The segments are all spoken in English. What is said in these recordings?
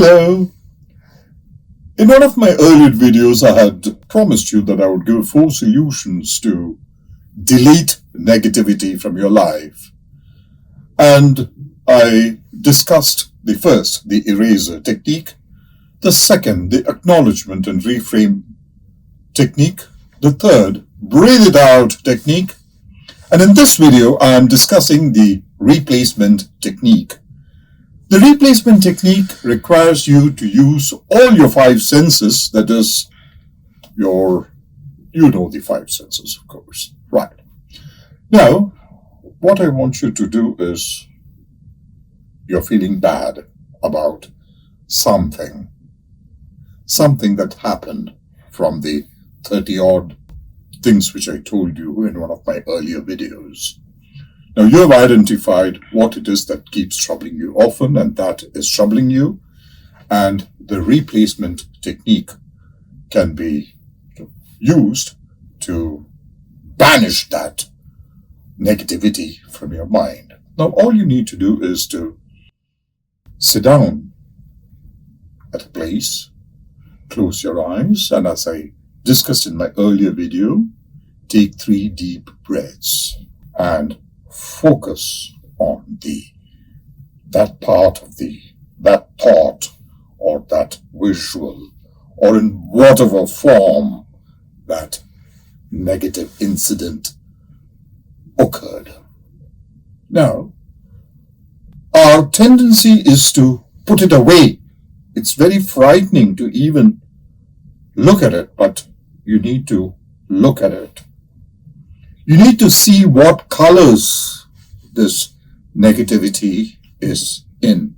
Hello! In one of my earlier videos, I had promised you that I would give 4 solutions to delete negativity from your life. And I discussed the first, the eraser technique, the second, the acknowledgement and reframe technique, the third, breathe it out technique, and in this video, I am discussing the replacement technique. The replacement technique requires you to use all your 5 senses, that is, the 5 senses, of course. Right. Now, what I want you to do is, you're feeling bad about something that happened from the 30-odd things which I told you in one of my earlier videos. Now, you have identified what it is that keeps troubling you often, and that is troubling you. And the replacement technique can be used to banish that negativity from your mind. Now, all you need to do is to sit down at a place, close your eyes, and as I discussed in my earlier video, take 3 deep breaths and focus on that part of that thought or that visual or in whatever form that negative incident occurred. Now, our tendency is to put it away. It's very frightening to even look at it, but you need to look at it. You need to see what colors this negativity is in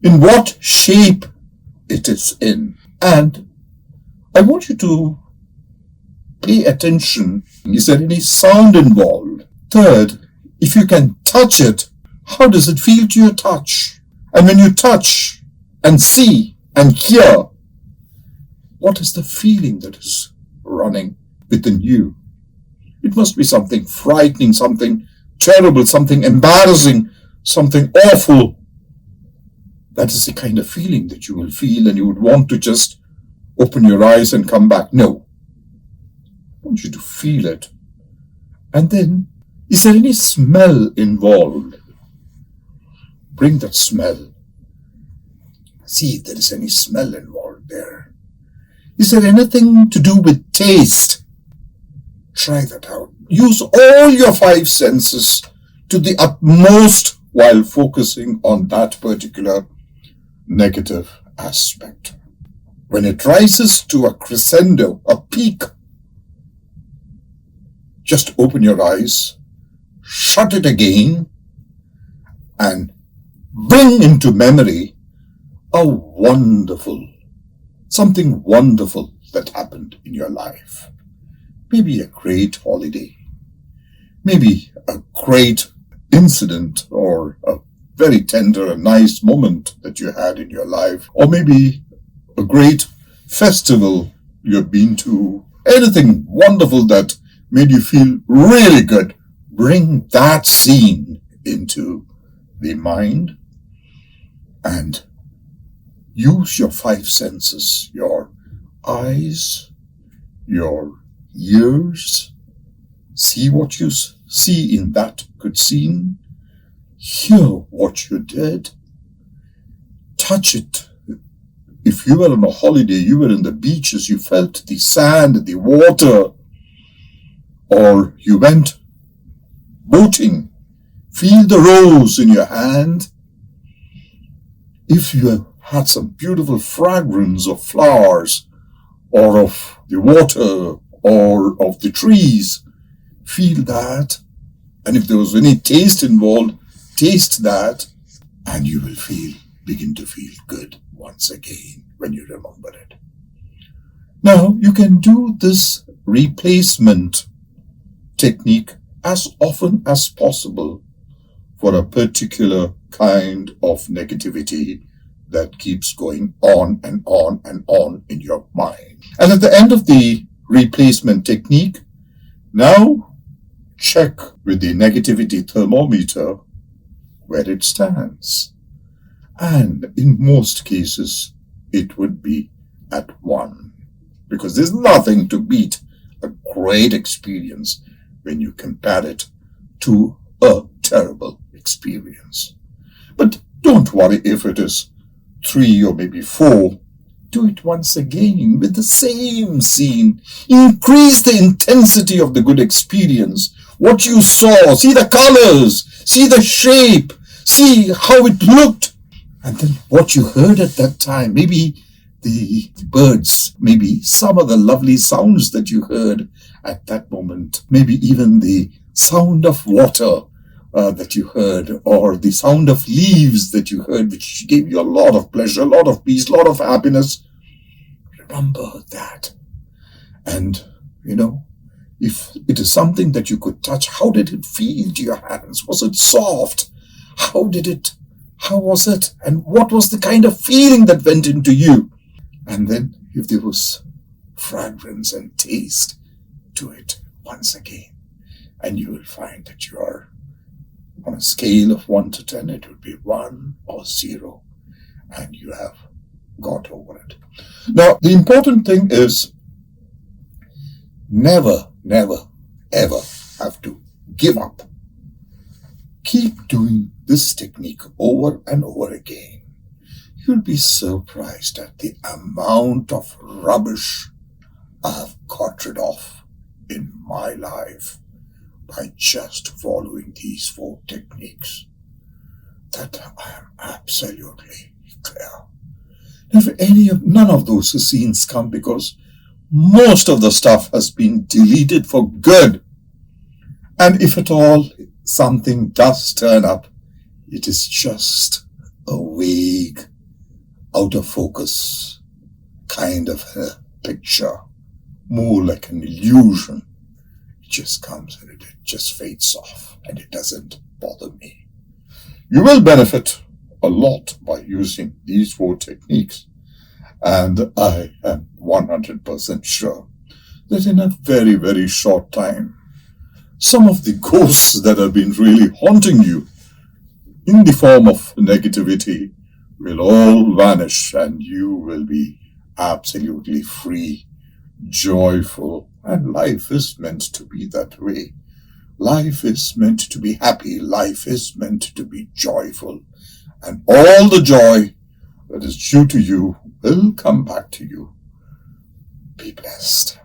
what shape it is in. And I want you to pay attention. Is there any sound involved? Third, if you can touch it, how does it feel to your touch? And when you touch and see and hear, what is the feeling that is running within you? It must be something frightening, something terrible, something embarrassing, something awful. That is the kind of feeling that you will feel, and you would want to just open your eyes and come back. No. I want you to feel it. And then, is there any smell involved? Bring that smell. See if there is any smell involved there. Is there anything to do with taste? Try that out. Use all your 5 senses to the utmost while focusing on that particular negative aspect. When it rises to a crescendo, a peak, just open your eyes, shut it again, and bring into memory something wonderful that happened in your life. Maybe a great holiday, maybe a great incident or a very tender and nice moment that you had in your life, or maybe a great festival you've been to, anything wonderful that made you feel really good. Bring that scene into the mind and use your 5 senses, your eyes, your ears, see what you see in that good scene, hear what you did, touch it. If you were on a holiday, you were in the beaches, you felt the sand, the water, or you went boating, feel the rose in your hand. If you have had some beautiful fragrance of flowers or of the water or of the trees, feel that. And if there was any taste involved, taste that, and you will begin to feel good once again when you remember it. Now, you can do this replacement technique as often as possible for a particular kind of negativity that keeps going on and on and on in your mind. And at the end of the replacement technique, now check with the negativity thermometer where it stands. And in most cases, it would be at 1. Because there's nothing to beat a great experience when you compare it to a terrible experience. But don't worry if it is 3 or maybe 4. Do it once again with the same scene. Increase the intensity of the good experience. What you saw, see the colors, see the shape, see how it looked. And then what you heard at that time, maybe the birds, maybe some of the lovely sounds that you heard at that moment, maybe even the sound of water that you heard, or the sound of leaves that you heard, which gave you a lot of pleasure, a lot of peace, a lot of happiness. Remember that. And, if it is something that you could touch, how did it feel to your hands? Was it soft? How was it? And what was the kind of feeling that went into you? And then if there was fragrance and taste to it once again, and you will find that you are on a scale of 1 to 10, it would be 1 or 0, and you have got over it. Now, the important thing is never, ever have to give up. Keep doing this technique over and over again. You'll be surprised at the amount of rubbish I've got rid of in my life by just following these 4 techniques. That I am absolutely clear. None of those scenes come because most of the stuff has been deleted for good. And if at all something does turn up, it is just a vague, out of focus kind of a picture, more like an illusion. It just comes and it just fades off, and it doesn't bother me. You will benefit a lot by using these 4 techniques, and I am 100% sure that in a very, very short time, some of the ghosts that have been really haunting you in the form of negativity will all vanish, and you will be absolutely free, joyful, and life is meant to be that way. Life is meant to be happy. Life is meant to be joyful. And all the joy that is due to you will come back to you. Be blessed.